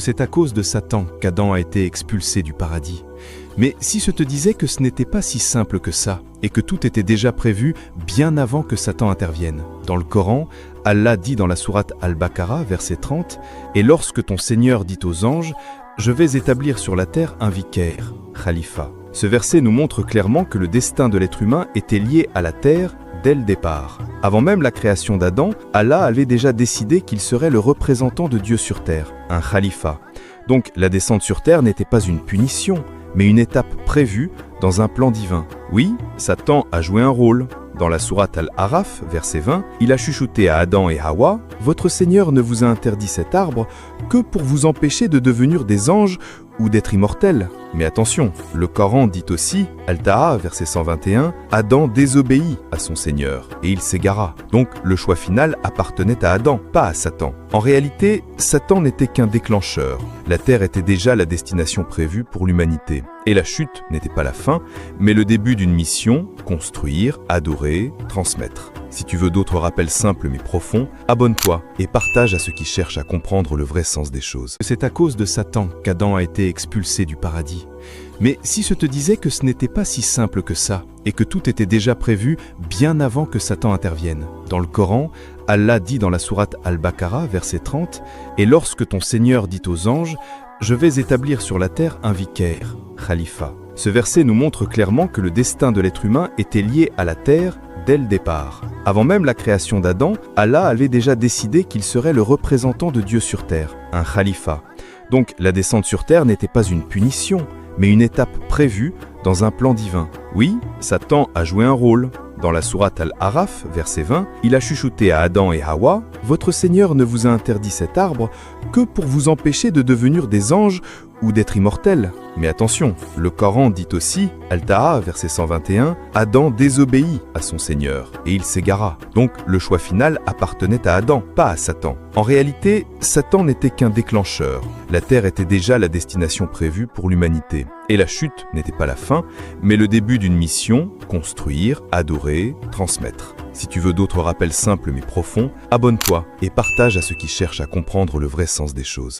c'est à cause de Satan qu'Adam a été expulsé du paradis. Mais si je te disais que ce n'était pas si simple que ça, et que tout était déjà prévu bien avant que Satan intervienne. Dans le Coran, Allah dit dans la sourate Al-Baqarah, verset 30, « Et lorsque ton Seigneur dit aux anges, je vais établir sur la terre un vicaire, khalifa. » Ce verset nous montre clairement que le destin de l'être humain était lié à la terre dès le départ. Avant même la création d'Adam, Allah avait déjà décidé qu'il serait le représentant de Dieu sur terre, un khalifa. Donc la descente sur terre n'était pas une punition, mais une étape prévue dans un plan divin. Oui, Satan a joué un rôle. Dans la sourate Al-Araf, verset 20, il a chuchoté à Adam et Hawa « Votre Seigneur ne vous a interdit cet arbre que pour vous empêcher de devenir des anges ou d'être immortels. » Mais attention, le Coran dit aussi, Al-Taha, verset 121, « Adam désobéit à son Seigneur et il s'égara. » Donc le choix final appartenait à Adam, pas à Satan. En réalité, Satan n'était qu'un déclencheur. La terre était déjà la destination prévue pour l'humanité. Et la chute n'était pas la fin, mais le début d'une mission, construire, adorer, transmettre. Si tu veux d'autres rappels simples mais profonds, abonne-toi et partage à ceux qui cherchent à comprendre le vrai sens des choses. C'est à cause de Satan qu'Adam a été expulsé du paradis. Mais si je te disais que ce n'était pas si simple que ça, et que tout était déjà prévu bien avant que Satan intervienne. Dans le Coran, Allah dit dans la sourate Al-Baqarah, verset 30, « Et lorsque ton Seigneur dit aux anges, je vais établir sur la terre un vicaire, khalifa. » Ce verset nous montre clairement que le destin de l'être humain était lié à la terre dès le départ. Avant même la création d'Adam, Allah avait déjà décidé qu'il serait le représentant de Dieu sur terre, un khalifa. Donc la descente sur terre n'était pas une punition, mais une étape prévue dans un plan divin. Oui, Satan a joué un rôle. Dans la sourate Al-Araf, verset 20, il a chuchoté à Adam et Hawa « Votre Seigneur ne vous a interdit cet arbre que pour vous empêcher de devenir des anges ou d'être immortels. » Mais attention, le Coran dit aussi, Al-Taha, verset 121, « Adam désobéit à son Seigneur et il s'égara. » Donc le choix final appartenait à Adam, pas à Satan. En réalité, Satan n'était qu'un déclencheur. La terre était déjà la destination prévue pour l'humanité. Et la chute n'était pas la fin, mais le début d'une mission, construire, adorer, transmettre. Si tu veux d'autres rappels simples mais profonds, abonne-toi et partage à ceux qui cherchent à comprendre le vrai sens des choses.